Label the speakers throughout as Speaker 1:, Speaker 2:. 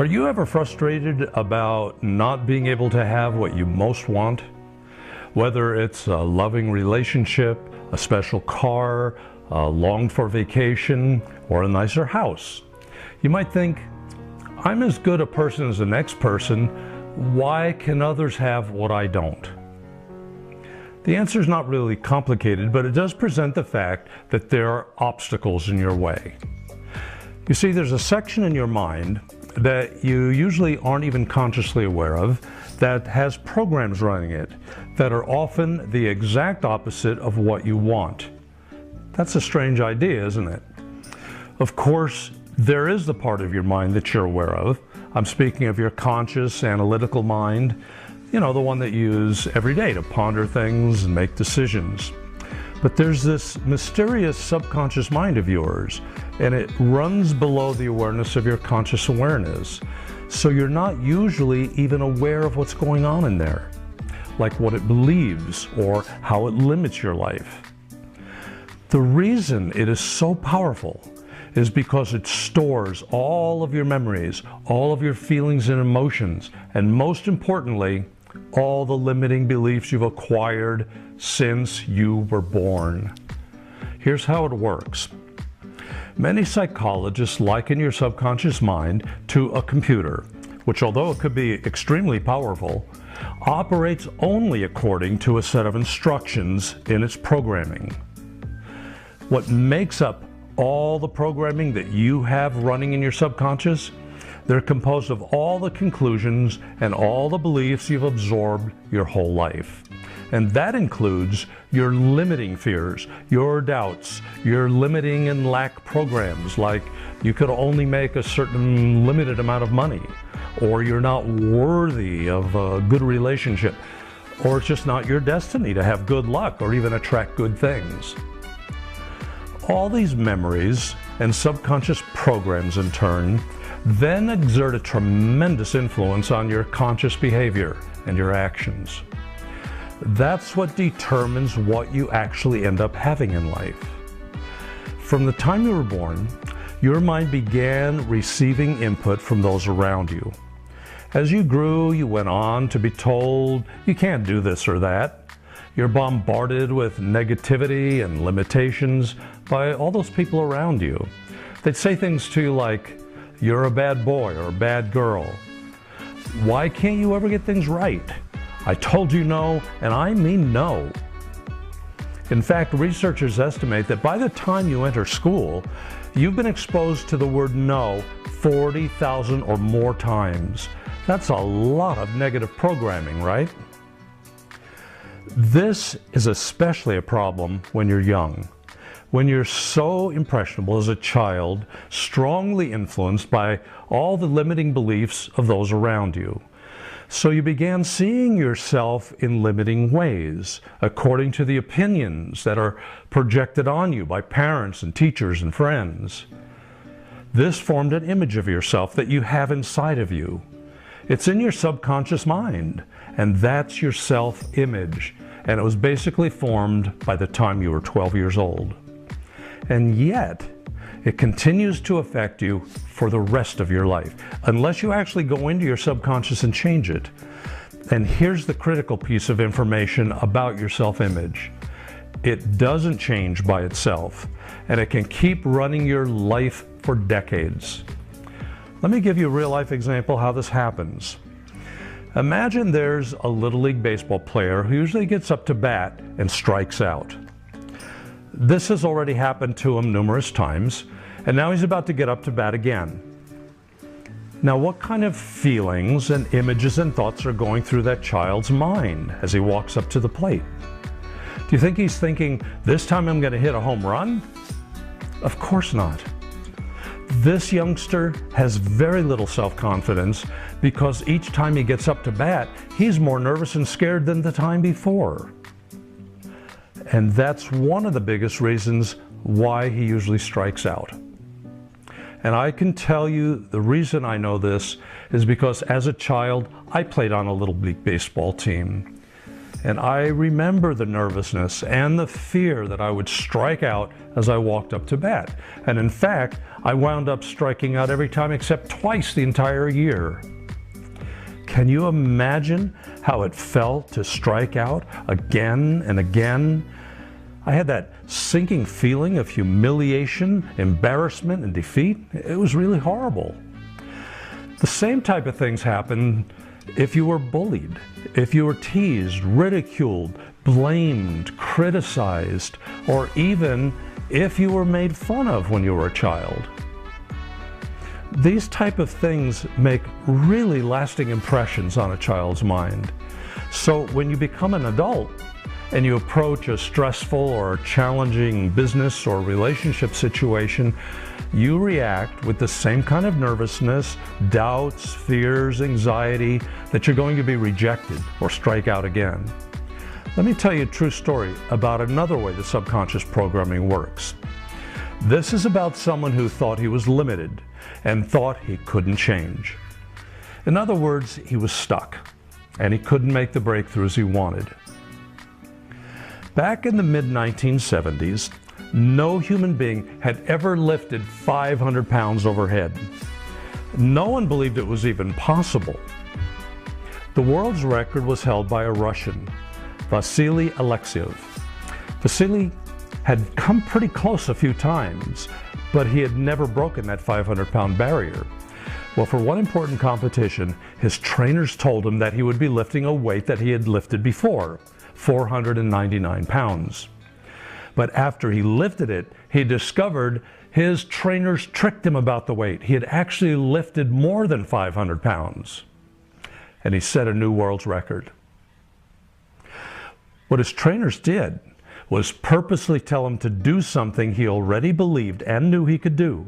Speaker 1: Are you ever frustrated about not being able to have what you most want? Whether it's a loving relationship, a special car, a longed-for vacation, or a nicer house. You might think, I'm as good a person as the next person. Why can others have what I don't? The answer is not really complicated, but it does present the fact that there are obstacles in your way. You see, there's a section in your mind that you usually aren't even consciously aware of that has programs running it that are often the exact opposite of what you want. That's a strange idea, isn't it? Of course, there is the part of your mind that you're aware of. I'm speaking of your conscious, analytical mind, the one that you use every day to ponder things and make decisions. But there's this mysterious subconscious mind of yours, and it runs below the awareness of your conscious awareness. So you're not usually even aware of what's going on in there, like what it believes or how it limits your life. The reason it is so powerful is because it stores all of your memories, all of your feelings and emotions, and most importantly, all the limiting beliefs you've acquired since you were born. Here's how it works. Many psychologists liken your subconscious mind to a computer, which, although it could be extremely powerful, operates only according to a set of instructions in its programming. What makes up all the programming that you have running in your subconscious? They're composed of all the conclusions and all the beliefs you've absorbed your whole life. And that includes your limiting fears, your doubts, your limiting and lack programs, like you could only make a certain limited amount of money, or you're not worthy of a good relationship, or it's just not your destiny to have good luck or even attract good things. All these memories and subconscious programs in turn then exert a tremendous influence on your conscious behavior and your actions. That's what determines what you actually end up having in life. From the time you were born, your mind began receiving input from those around you. As you grew, you went on to be told you can't do this or that. You're bombarded with negativity and limitations by all those people around you. They'd say things to you like, you're a bad boy or a bad girl. Why can't you ever get things right? I told you no, and I mean no. In fact, researchers estimate that by the time you enter school, you've been exposed to the word no 40,000 or more times. That's a lot of negative programming, right? This is especially a problem when you're young, when you're so impressionable as a child, strongly influenced by all the limiting beliefs of those around you. So you began seeing yourself in limiting ways, according to the opinions that are projected on you by parents and teachers and friends. This formed an image of yourself that you have inside of you. It's in your subconscious mind, and that's your self-image. And it was basically formed by the time you were 12 years old. And yet, it continues to affect you for the rest of your life, unless you actually go into your subconscious and change it. And here's the critical piece of information about your self-image. It doesn't change by itself, and it can keep running your life for decades. Let me give you a real-life example how this happens. Imagine there's a Little League baseball player who usually gets up to bat and strikes out. This has already happened to him numerous times, and now he's about to get up to bat again. Now, what kind of feelings and images and thoughts are going through that child's mind as he walks up to the plate? Do you think he's thinking, this time I'm going to hit a home run? Of course not. This youngster has very little self-confidence because each time he gets up to bat, he's more nervous and scared than the time before. And that's one of the biggest reasons why he usually strikes out. And I can tell you the reason I know this is because as a child, I played on a Little League baseball team. And I remember the nervousness and the fear that I would strike out as I walked up to bat. And in fact, I wound up striking out every time except twice the entire year. Can you imagine how it felt to strike out again and again? I had that sinking feeling of humiliation, embarrassment, and defeat. It was really horrible. The same type of things happen if you were bullied, if you were teased, ridiculed, blamed, criticized, or even if you were made fun of when you were a child. These type of things make really lasting impressions on a child's mind. So when you become an adult and you approach a stressful or challenging business or relationship situation, you react with the same kind of nervousness, doubts, fears, anxiety that you're going to be rejected or strike out again. Let me tell you a true story about another way the subconscious programming works. This is about someone who thought he was limited and thought he couldn't change. In other words, he was stuck and he couldn't make the breakthroughs he wanted. Back in the mid-1970s, no human being had ever lifted 500 pounds overhead. No one believed it was even possible. The world's record was held by a Russian, Vasily Alexiev. Vasily had come pretty close a few times, but he had never broken that 500-pound barrier. Well, for one important competition, his trainers told him that he would be lifting a weight that he had lifted before, 499 pounds. But after he lifted it, he discovered his trainers tricked him about the weight. He had actually lifted more than 500 pounds, and he set a new world's record. What his trainers did was purposely tell him to do something he already believed and knew he could do.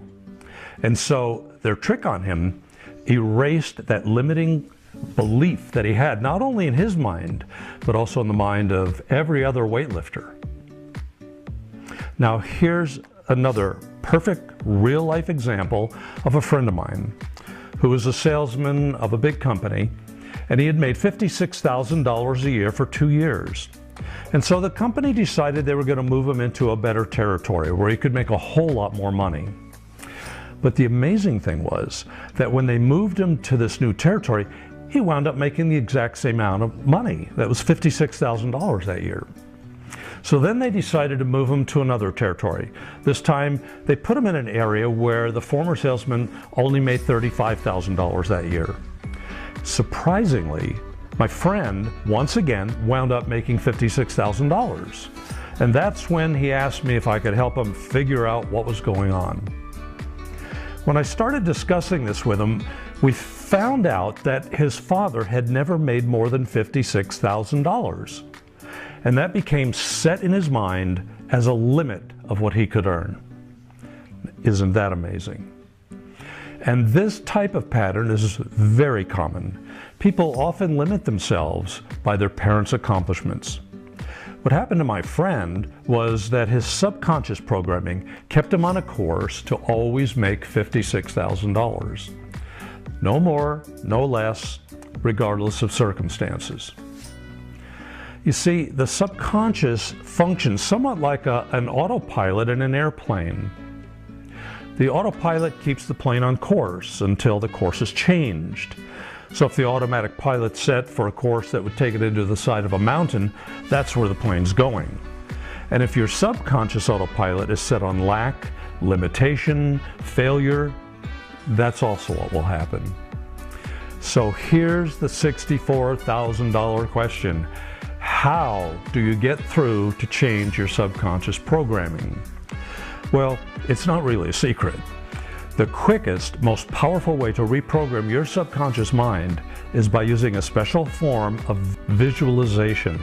Speaker 1: And so their trick on him erased that limiting belief that he had, not only in his mind, but also in the mind of every other weightlifter. Now here's another perfect real-life example of a friend of mine who was a salesman of a big company, and he had made $56,000 a year for 2 years. And so the company decided they were going to move him into a better territory where he could make a whole lot more money. But the amazing thing was that when they moved him to this new territory, he wound up making the exact same amount of money. That was $56,000 that year. So then they decided to move him to another territory. This time they put him in an area where the former salesman only made $35,000 that year. Surprisingly, my friend once again wound up making $56,000. And that's when he asked me if I could help him figure out what was going on. When I started discussing this with him, we found out that his father had never made more than $56,000. And that became set in his mind as a limit of what he could earn. Isn't that amazing? And this type of pattern is very common. People often limit themselves by their parents' accomplishments. What happened to my friend was that his subconscious programming kept him on a course to always make $56,000. No more, no less, regardless of circumstances. You see, the subconscious functions somewhat like an autopilot in an airplane. The autopilot keeps the plane on course until the course is changed. So if the automatic pilot's set for a course that would take it into the side of a mountain, that's where the plane's going. And if your subconscious autopilot is set on lack, limitation, failure, that's also what will happen. So here's the $64,000 question. How do you get through to change your subconscious programming? Well, it's not really a secret. The quickest, most powerful way to reprogram your subconscious mind is by using a special form of visualization,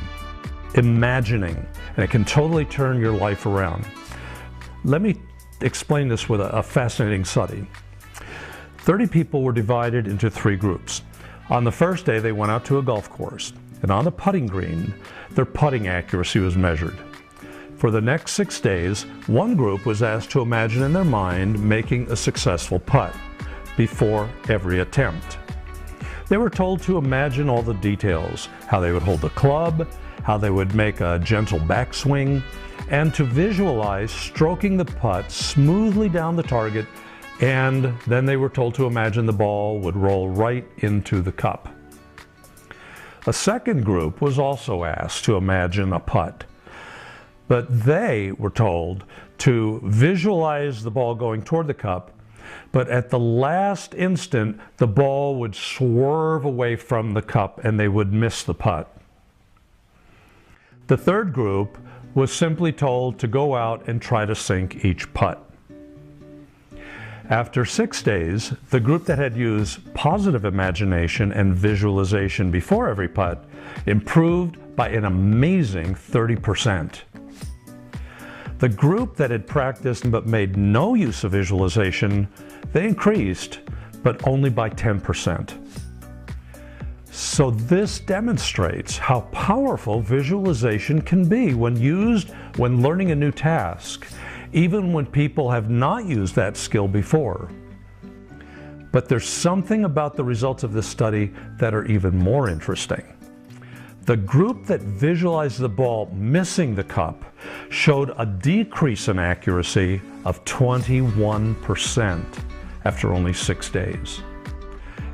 Speaker 1: imagining, and it can totally turn your life around. Let me explain this with a fascinating study. 30 people were divided into 3 groups. On the first day, they went out to a golf course, and on the putting green, their putting accuracy was measured. For the next 6 days, one group was asked to imagine in their mind making a successful putt before every attempt. They were told to imagine all the details, how they would hold the club, how they would make a gentle backswing, and to visualize stroking the putt smoothly down the target, and then they were told to imagine the ball would roll right into the cup. A second group was also asked to imagine a putt, but they were told to visualize the ball going toward the cup, but at the last instant, the ball would swerve away from the cup and they would miss the putt. The third group was simply told to go out and try to sink each putt. After 6 days, the group that had used positive imagination and visualization before every putt improved by an amazing 30%. The group that had practiced but made no use of visualization, they increased, but only by 10%. So this demonstrates how powerful visualization can be when used when learning a new task, even when people have not used that skill before. But there's something about the results of this study that are even more interesting. The group that visualized the ball missing the cup showed a decrease in accuracy of 21% after only 6 days.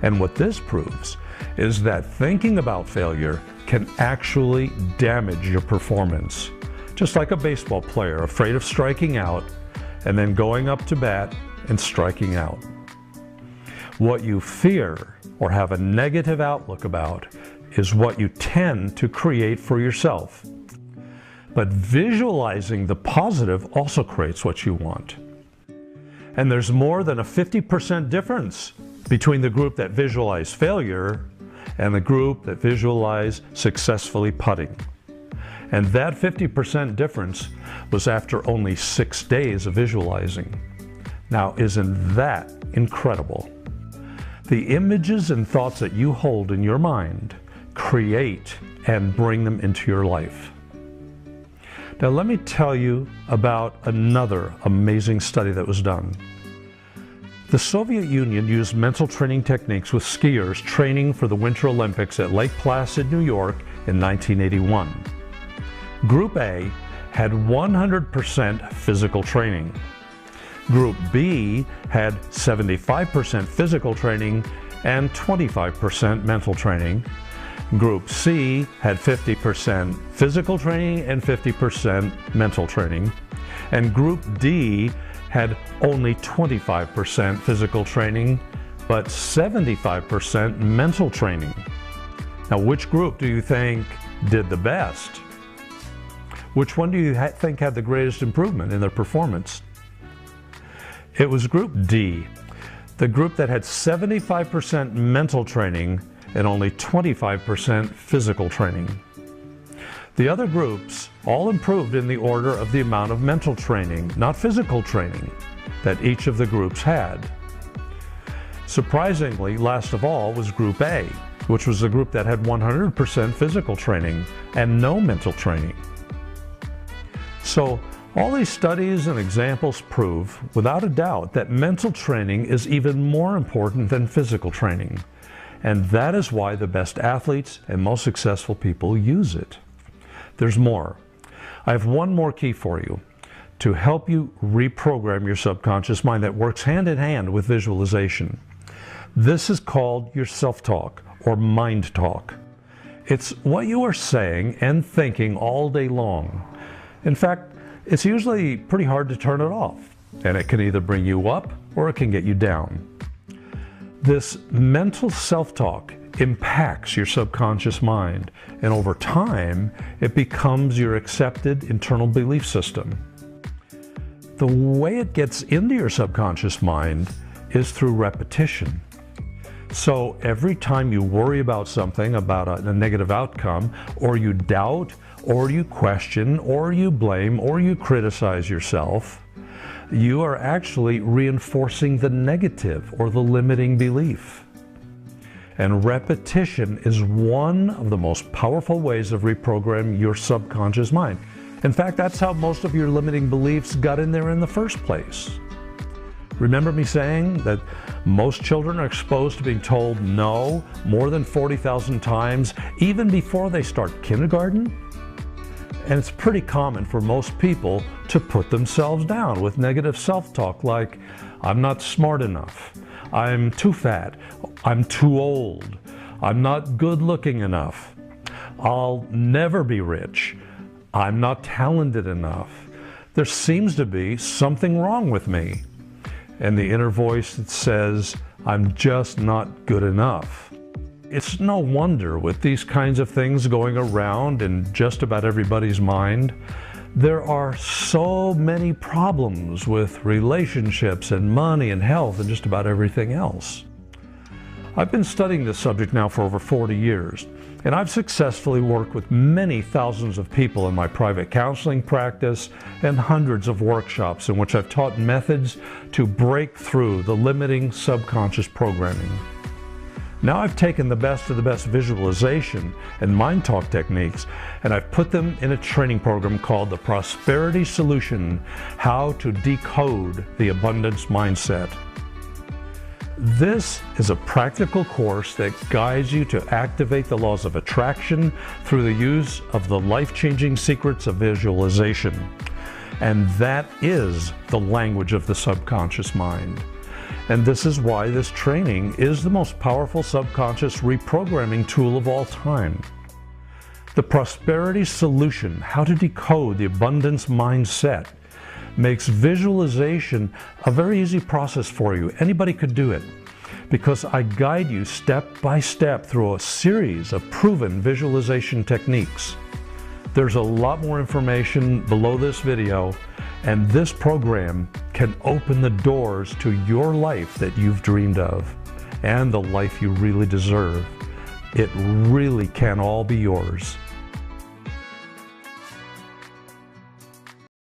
Speaker 1: And what this proves is that thinking about failure can actually damage your performance. Just like a baseball player afraid of striking out and then going up to bat and striking out. What you fear or have a negative outlook about is what you tend to create for yourself. But visualizing the positive also creates what you want. And there's more than a 50% difference between the group that visualized failure and the group that visualized successfully putting. And that 50% difference was after only 6 days of visualizing. Now, isn't that incredible? The images and thoughts that you hold in your mind create and bring them into your life. Now, let me tell you about another amazing study that was done. The Soviet Union used mental training techniques with skiers training for the Winter Olympics at Lake Placid, New York in 1981. Group A had 100% physical training. Group B had 75% physical training and 25% mental training. Group C had 50% physical training and 50% mental training. And Group D had only 25% physical training, but 75% mental training. Now, which group do you think did the best? Which one do you think had the greatest improvement in their performance? It was Group D, the group that had 75% mental training and only 25% physical training. The other groups all improved in the order of the amount of mental training, not physical training, that each of the groups had. Surprisingly, last of all was Group A, which was the group that had 100% physical training and no mental training. So, all these studies and examples prove, without a doubt, that mental training is even more important than physical training. And that is why the best athletes and most successful people use it. There's more. I have one more key for you to help you reprogram your subconscious mind that works hand in hand with visualization. This is called your self-talk or mind talk. It's what you are saying and thinking all day long. In fact, it's usually pretty hard to turn it off, and it can either bring you up or it can get you down. This mental self-talk impacts your subconscious mind, and over time, it becomes your accepted internal belief system. The way it gets into your subconscious mind is through repetition. So every time you worry about something, about a negative outcome, or you doubt, or you question, or you blame, or you criticize yourself, you are actually reinforcing the negative or the limiting belief. And repetition is one of the most powerful ways of reprogramming your subconscious mind. In fact, that's how most of your limiting beliefs got in there in the first place. Remember me saying that most children are exposed to being told no more than 40,000 times, even before they start kindergarten? And it's pretty common for most people to put themselves down with negative self-talk like, I'm not smart enough, I'm too fat, I'm too old, I'm not good looking enough, I'll never be rich, I'm not talented enough, there seems to be something wrong with me. And the inner voice that says, I'm just not good enough. It's no wonder with these kinds of things going around in just about everybody's mind, there are so many problems with relationships and money and health and just about everything else. I've been studying this subject now for over 40 years, and I've successfully worked with many thousands of people in my private counseling practice and hundreds of workshops in which I've taught methods to break through the limiting subconscious programming. Now I've taken the best of the best visualization and mind talk techniques, and I've put them in a training program called the Prosperity Solution: How to Decode the Abundance Mindset. This is a practical course that guides you to activate the laws of attraction through the use of the life-changing secrets of visualization. And that is the language of the subconscious mind. And this is why this training is the most powerful subconscious reprogramming tool of all time. The Prosperity Solution: How to Decode the Abundance Mindset makes visualization a very easy process for you. Anybody could do it, because I guide you step by step through a series of proven visualization techniques. There's a lot more information below this video, and this program can open the doors to your life that you've dreamed of and the life you really deserve. It really can all be yours.